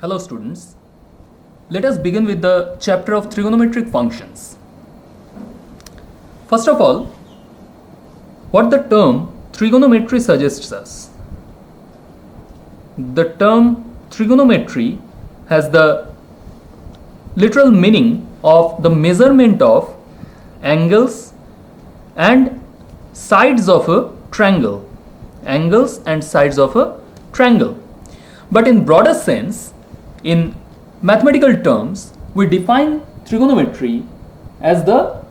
Hello students, let us begin with the chapter of trigonometric functions. First of all, what the term trigonometry suggests us. The term trigonometry has the literal meaning of the measurement of angles and sides of a triangle. Angles and sides of a triangle. But in broader sense, in mathematical terms, we define trigonometry as the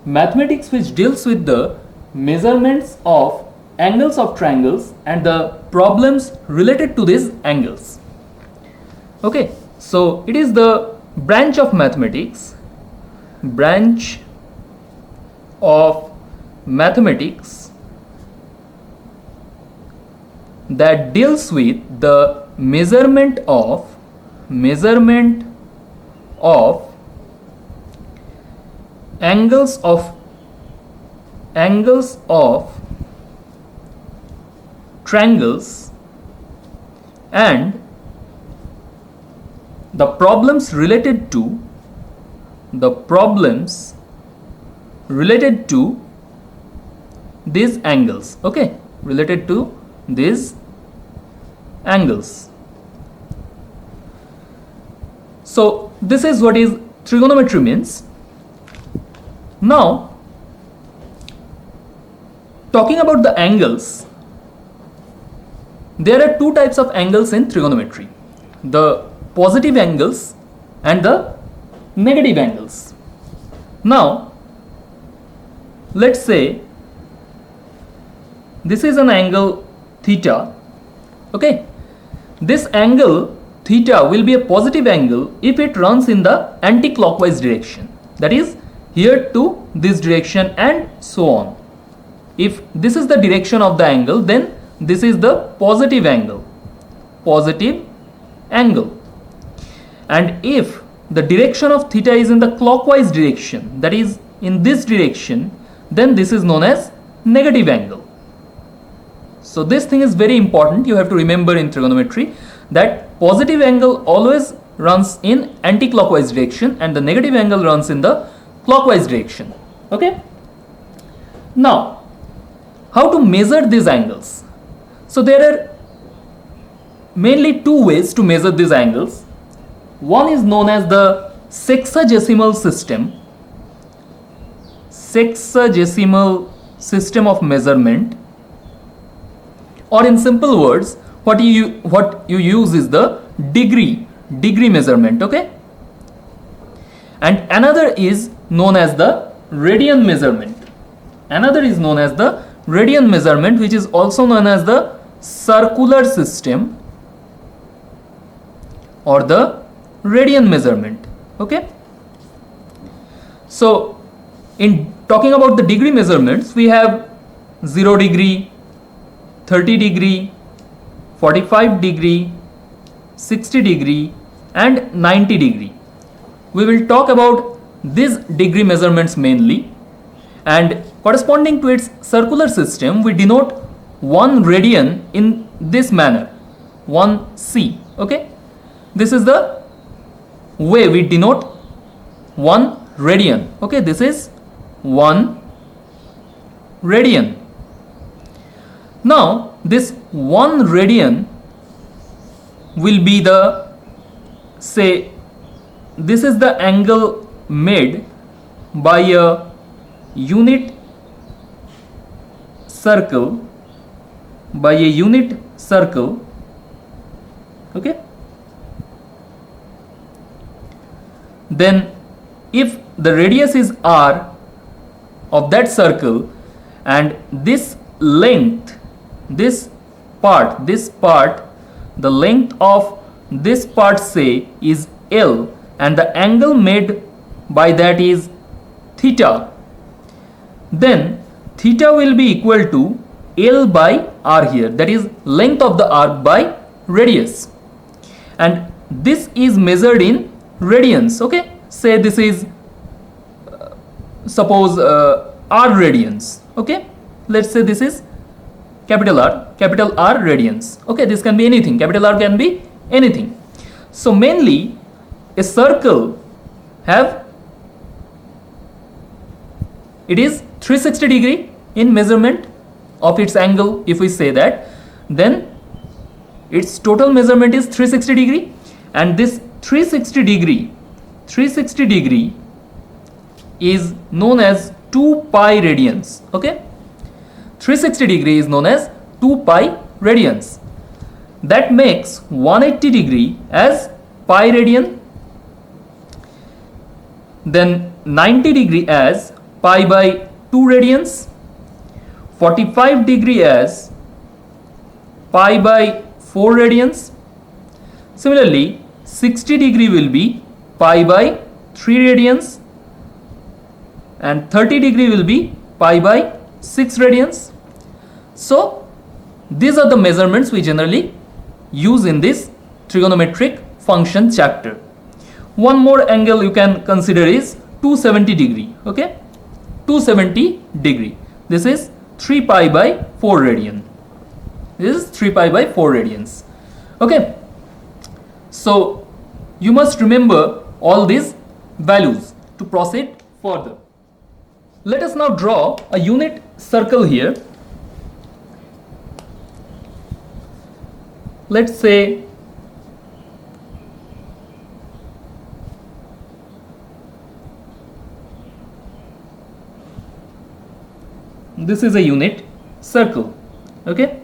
mathematics which deals with the measurements of angles of triangles and the problems related to these angles. Okay, so it is the branch of mathematics that deals with the measurement of angles of triangles and the problems related to these angles. Okay, related to these angles. So this is what is trigonometry means. Now, talking about the angles, there are two types of angles in trigonometry: the positive angles and the negative angles. Now, let's say this is an angle theta. Okay, this angle theta will be a positive angle if it runs in the anti-clockwise direction, that is here to this direction and so on. If this is the direction of the angle, then this is the positive angle. And if the direction of theta is in the clockwise direction, that is in this direction, then this is known as negative angle. So this thing is very important. You have to remember in trigonometry that positive angle always runs in anti-clockwise direction and the negative angle runs in the clockwise direction. Okay. Now, how to measure these angles? So there are mainly two ways to measure these angles. One is known as the sexagesimal system of measurement, or in simple words, what you use is the degree measurement. Okay, and another is known as the radian measurement. Which is also known as the circular system or the radian measurement. Okay, so in talking about the degree measurements, we have 0 degree, 30 degree, 45 degree, 60 degree and 90 degree. We will talk about these degree measurements mainly, and corresponding to its circular system, we denote 1 radian in this manner, 1 C. Okay, this is the way we denote 1 radian. Okay, this is 1 radian. Now, this 1 radian will be the, say, this is the angle made by a unit circle, okay. Then if the radius is r of that circle and this length, the length of this part, say, is L, and the angle made by that is theta, then theta will be equal to L by r here, that is length of the arc by radius, and this is measured in radians. Okay, say this is suppose r radians. Okay, let's say this is capital R radians. Okay, this can be anything, capital R can be anything. So mainly a circle have, it is 360 degree in measurement of its angle. If we say that, then its total measurement is 360 degree, and this 360 degree is known as 2 pi radians. Okay, 360 degree is known as 2 pi radians. That makes 180 degree as pi radian, then 90 degree as pi by 2 radians, 45 degree as pi by 4 radians. Similarly, 60 degree will be pi by 3 radians, and 30 degree will be pi by 6 radians. So these are the measurements we generally use in this trigonometric function chapter. One more angle you can consider is 270 degree. Okay, 270 degree. This is 3 pi by 4 radian. This is 3 pi by 4 radians. Okay, so you must remember all these values to proceed further. Let us now draw a unit circle here. Let's say this is a unit circle. Okay,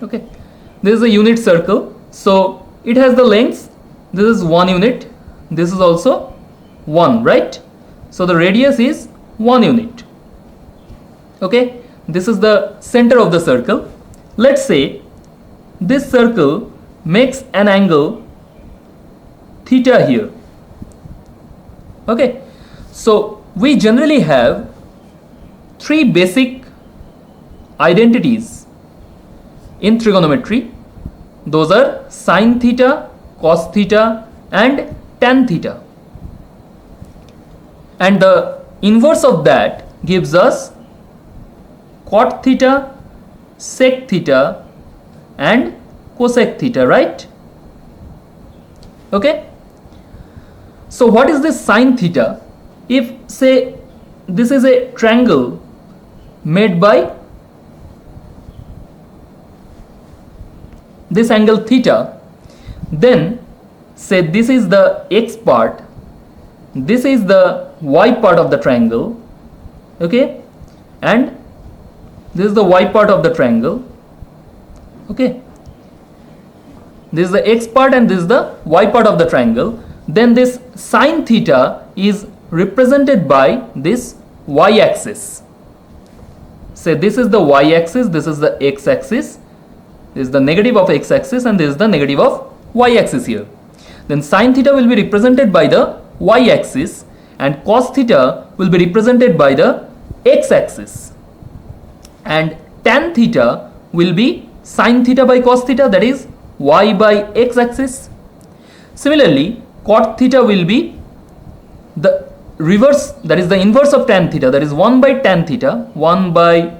okay, this is a unit circle. So it has the lengths. This is 1 unit, this is also 1, right? So the radius is 1 unit. Okay, this is the center of the circle. Let's say this circle makes an angle theta here. Okay, so we generally have 3 basic identities in trigonometry. Those are sin theta, cos theta, and tan theta. And the inverse of that gives us cot theta, sec theta, and cosec theta, right? Okay, so what is this sin theta? If say this is a triangle made by this angle theta, then say this is the x part, this is the y part of the triangle. Okay, and this is the y part of the triangle. Okay, this is the x part and this is the y part of the triangle. Then this sin theta is represented by this y axis. Say this is the y axis, this is the x axis, this is the negative of x axis, and this is the negative of y axis here. Then sin theta will be represented by the y axis, and cos theta will be represented by the x axis, and tan theta will be sin theta by cos theta, that is y by x axis. Similarly, cot theta will be the reverse, that is the inverse of tan theta, that is 1 by tan theta. 1 by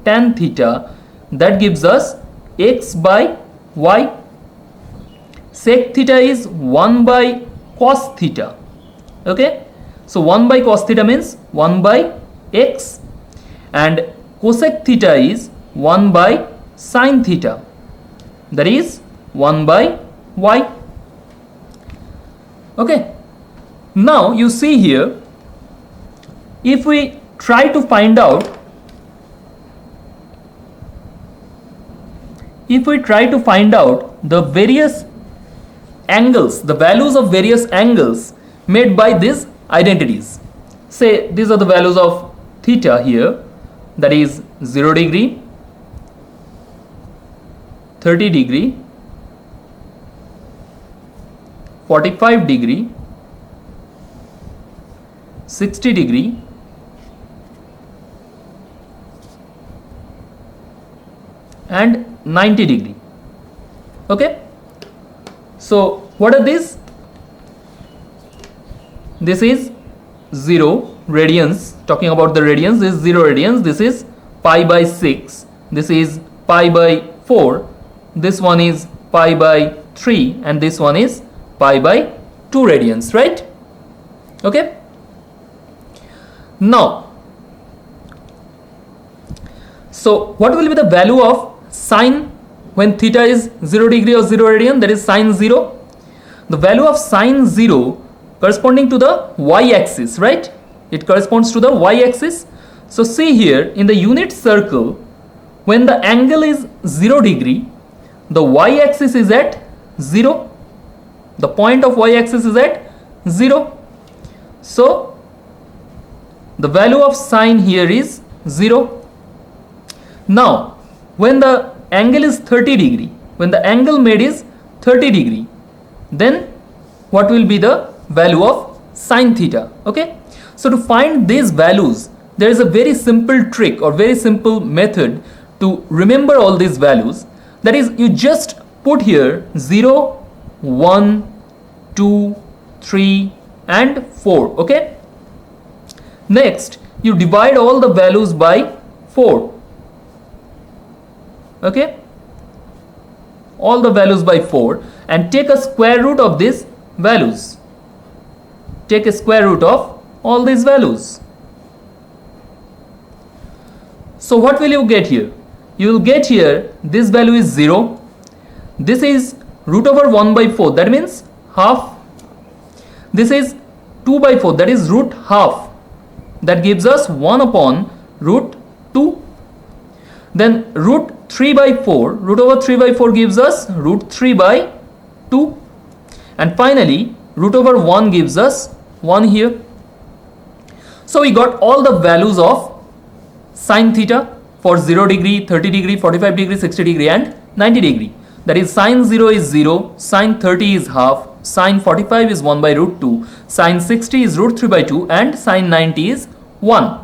tan theta, that gives us x by y. Sec theta is 1 by cos theta. Okay, so 1 by cos theta means 1 by x, and cosec theta is 1 by sin theta, that is 1 by y. Okay, now you see here, if we try to find out, the various angles, the values of various angles made by these identities. Say these are the values of theta here, that is 0 degree, 30 degree, 45 degree, 60 degree, and 90 degree. Okay, so what are these? This is 0, radians, talking about the radians, this is 0 radians, this is pi by 6, this is pi by 4, this one is pi by 3, and this one is pi by 2 radians, right? Okay. Now, so what will be the value of sine when theta is 0 degree or 0 radian, that is sine 0? The value of sine 0 corresponding to the y-axis, right? It corresponds to the y-axis. So see here, in the unit circle, when the angle is 0 degree, the y-axis is at 0. The point of y-axis is at 0. So the value of sine here is 0. Now, when the angle is 30 degree, when the angle made is 30 degree, then what will be the value of sine theta? Okay. So to find these values, there is a very simple trick or very simple method to remember all these values. That is, you just put here 0, 1, 2, 3 and 4. Okay. Next, you divide all the values by 4. Okay. All the values by 4 and take a square root of these values. Take a square root of all these values. So what will you get here? You will get here, this value is 0. This is root over 1 by 4, that means half. This is 2 by 4, that is root half. That gives us 1 upon root 2. Then root 3 by 4, root over 3 by 4 gives us root 3 by 2. And finally, root over 1 gives us 1 here. So we got all the values of sine theta for 0 degree, 30 degree, 45 degree, 60 degree and 90 degree. That is, sine 0 is 0, sine 30 is half, sine 45 is 1 by root 2, sine 60 is root 3 by 2 and sine 90 is 1.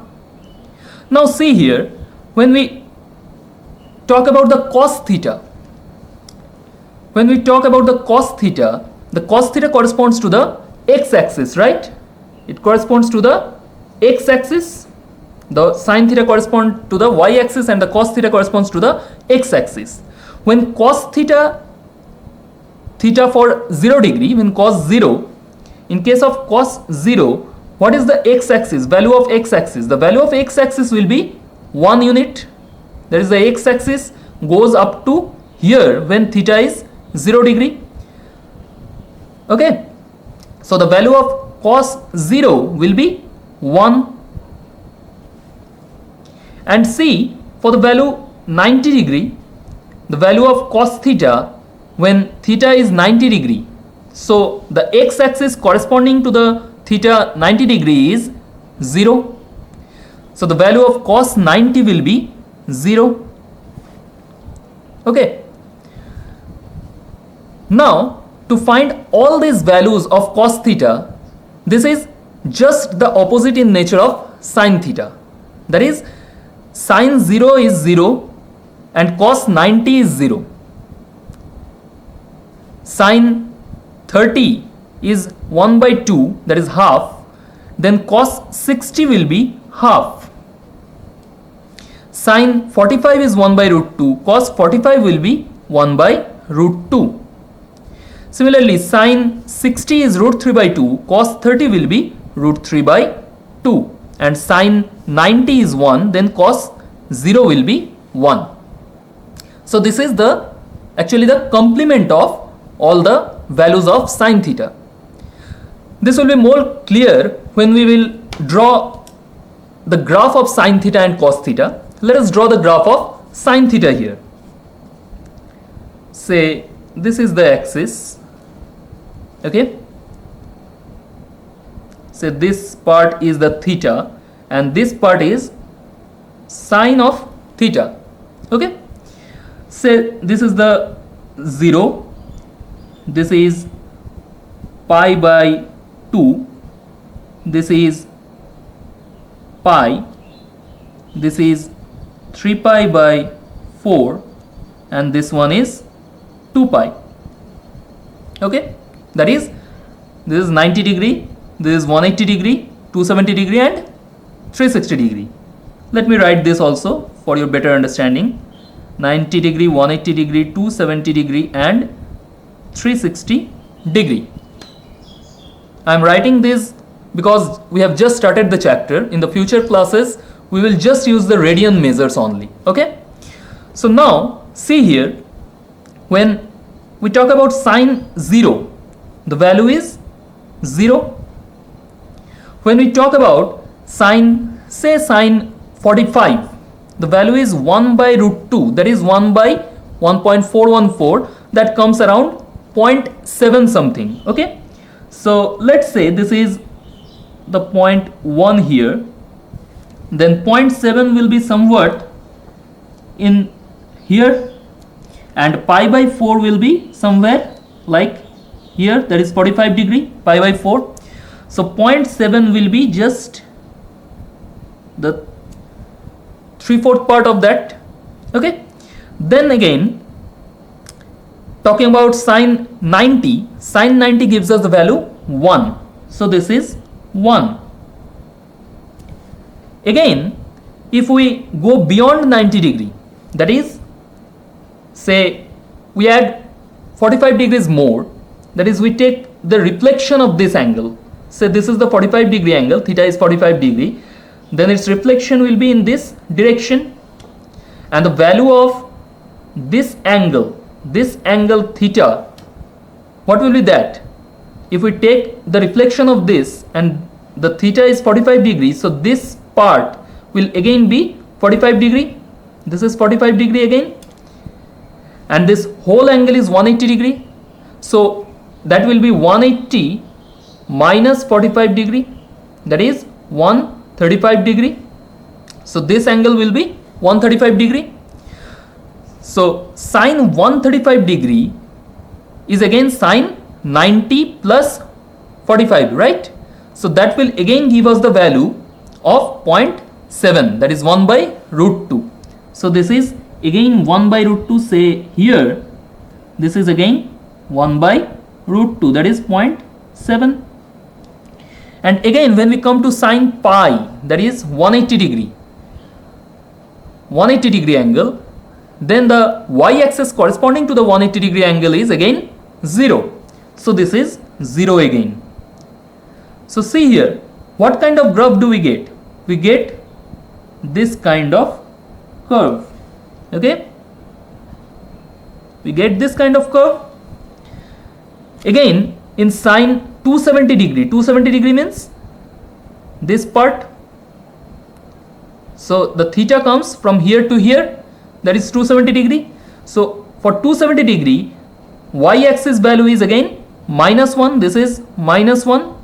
Now see here, when we talk about the cos theta, when we talk about the cos theta corresponds to the x-axis, right? It corresponds to the x-axis. The sine theta corresponds to the y-axis and the cos theta corresponds to the x-axis. When cos theta for 0 degree, when cos 0, in case of cos 0, what is the x-axis, value of x-axis? The value of x-axis will be 1 unit. That is, the x-axis goes up to here when theta is 0 degree. Okay. So the value of cos 0 will be 1. And see, for the value 90 degree, the value of cos theta when theta is 90 degree. So the x-axis corresponding to the theta 90 degree is 0. So the value of cos 90 will be 0. Okay. Now, to find all these values of cos theta, this is just the opposite in nature of sine theta. That is, sine 0 is 0 and cos 90 is 0. Sine 30 is 1 by 2, that is half. Then cos 60 will be half. Sine 45 is 1 by root 2. Cos 45 will be 1 by root 2. Similarly, sine 60 is root 3 by 2. Cos 30 will be root 3 by 2. And sine 90 is 1. Then cos 0 will be 1. So this is actually the complement of all the values of sine theta. This will be more clear when we will draw the graph of sine theta and cos theta. Let us draw the graph of sine theta here. Say this is the axis. Okay. Say this part is the theta and this part is sine of theta. Okay. Say this is the 0. This is pi by 2. This is pi. This is 3 pi by 4 and this one is 2 pi. Okay. That is, this is 90 degree, this is 180 degree, 270 degree and 360 degree. Let me write this also for your better understanding. 90 degree, 180 degree, 270 degree and 360 degree. I am writing this because we have just started the chapter. In the future classes we will just use the radian measures only. Okay, so now see here, when we talk about sine 0, the value is 0. When we talk about sine, say sine 45, the value is 1 by root 2, that is 1 by 1.414, that comes around 0.7 something. Okay, so let's say this is the 0.1 here, then 0.7 will be somewhat in here, and pi by 4 will be somewhere like here, that is 45 degree, pi by 4. So 0.7 will be just the 3/4 part of that. Okay, then again talking about sine 90, sine 90 gives us the value 1, so this is 1. Again, if we go beyond 90 degree, that is, say we add 45 degrees more, that is we take the reflection of this angle, say this is the 45 degree angle, theta is 45 degree, then its reflection will be in this direction, and the value of this angle theta, what will be that? If we take the reflection of this and the theta is 45 degrees, so this part will again be 45 degree, this is 45 degree again, and this whole angle is 180 degree, so that will be 180 minus 45 degree, that is 135 degree, so this angle will be 135 degree. So sine 135 degree is again sine 90 plus 45, right? So that will again give us the value of 0.7, that is 1 by root 2. So this is again 1 by root 2, say here this is again 1 by root 2, that is 0.7. And again when we come to sine pi, that is 180 degree angle, then the y-axis corresponding to the 180 degree angle is again 0. So this is 0 again. So see here, what kind of graph do we get? We get this kind of curve. Okay, we get this kind of curve. Again in sine 270 degree means this part, so the theta comes from here to here, that is 270 degree. So for 270 degree, y-axis value is again -1, this is -1.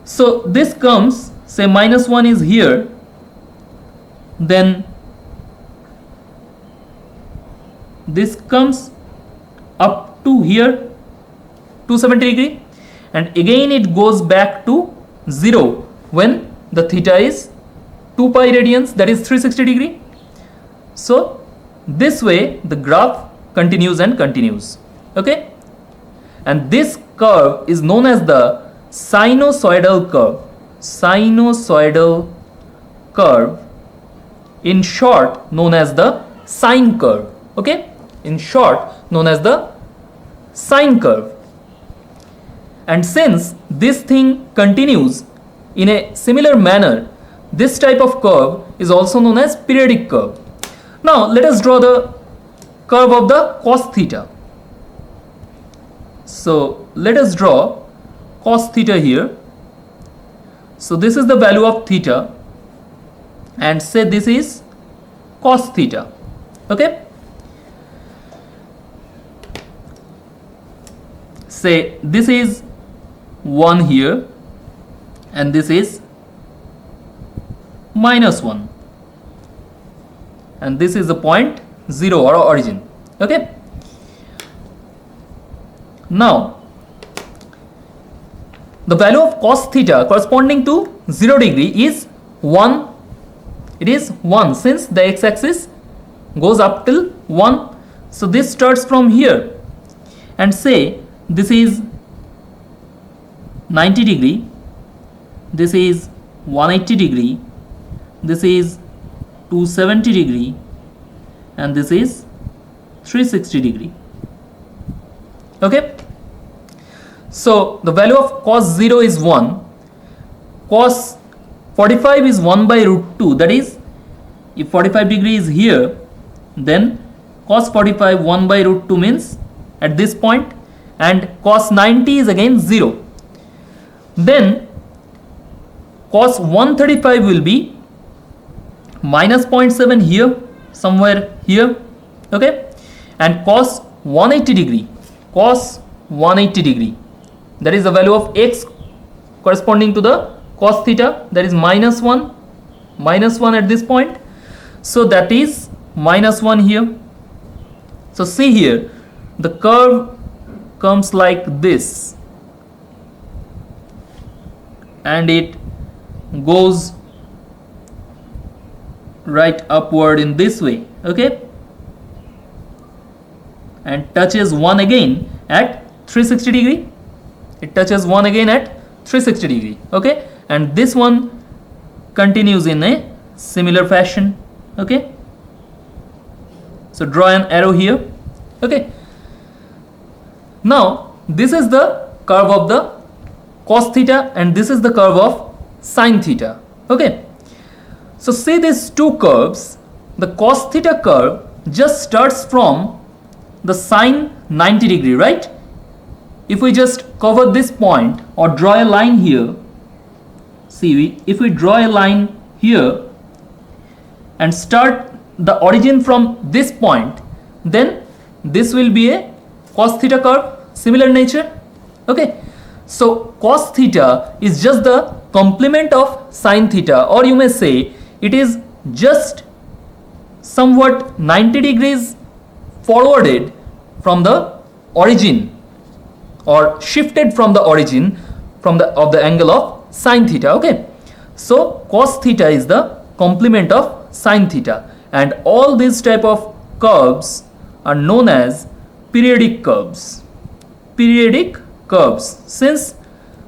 So this comes, say -1 is here, then this comes up to here 270 degree, and again it goes back to 0 when the theta is 2 pi radians, that is 360 degree. So this way the graph continues and continues. Okay, and this curve is known as the sinusoidal curve, in short known as the sine curve. Okay, in short known as the sine curve. And since this thing continues in a similar manner, this type of curve is also known as periodic curve. Now let us draw the curve of the cos theta. So let us draw cos theta here. So this is the value of theta, and say this is cos theta. Okay, say this is 1 here, and this is -1, and this is the point 0 or origin. Okay, now the value of cos theta corresponding to 0 degree is 1. It is 1 since the x-axis goes up till 1. So this starts from here, and say this is 90 degree, this is 180 degree, this is 270 degree, and this is 360 degree. Okay, so the value of cos 0 is 1, cos 45 is 1 by root 2, that is, if 45 degree is here, then cos 45 1 by root 2 means at this point, and cos 90 is again 0. Then cos 135 will be minus 0.7 here, somewhere here, okay, and cos 180 degree, that is the value of x corresponding to the cos theta, that is minus 1 at this point, so that is minus 1 here. So see here, the curve comes like this and it goes right upward in this way, okay, and touches 1 again at 360 degree. It touches 1 again at 360 degree, okay, and this one continues in a similar fashion, okay. So draw an arrow here, okay. Now this is the curve of the cos theta and this is the curve of sin theta, okay. So see these two curves, the cos theta curve just starts from the sin 90 degree, right? If we just cover this point or draw a line here, see, if we draw a line here and start the origin from this point, then this will be a cos theta curve, similar nature, okay. So cos theta is just the complement of sin theta, or you may say it is just somewhat 90 degrees forwarded from the origin, or shifted from the origin of the angle of sin theta, okay. So cos theta is the complement of sin theta, and all these type of curves are known as periodic curves. Periodic curves, since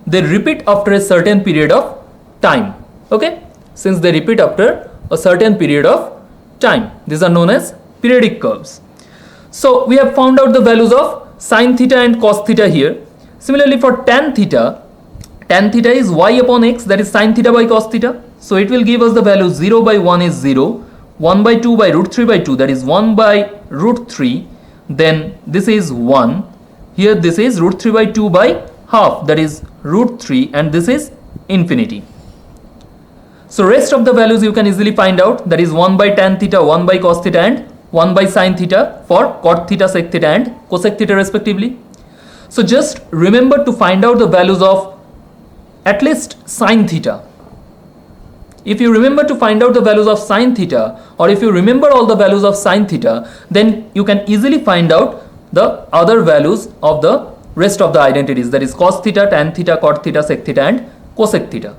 they repeat after a certain period of time, okay, since they repeat after a certain period of time, these are known as periodic curves. So we have found out the values of sin theta and cos theta here. Similarly for tan theta is y upon x, that is sin theta by cos theta. So it will give us the value 0 by 1 is 0, 1 by 2 by root 3 by 2, that is 1 by root 3, then this is 1, here this is root 3 by 2 by half, that is root 3, and this is infinity. So rest of the values you can easily find out, that is 1 by tan theta, 1 by cos theta, and 1 by sin theta for cot theta, sec theta, and cosec theta respectively. So just remember to find out the values of at least sin theta. If you remember to find out the values of sin theta, or if you remember all the values of sin theta, then you can easily find out the other values of the rest of the identities, that is cos theta, tan theta, cot theta, sec theta, and cosec theta.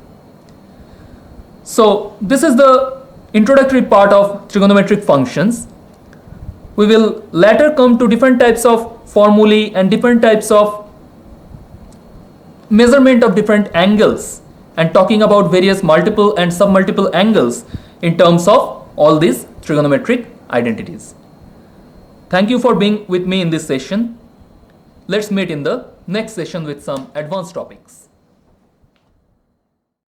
So this is the introductory part of trigonometric functions. We will later come to different types of formulae and different types of measurement of different angles, and talking about various multiple and submultiple angles in terms of all these trigonometric identities. Thank you for being with me in this session. Let's meet in the next session with some advanced topics.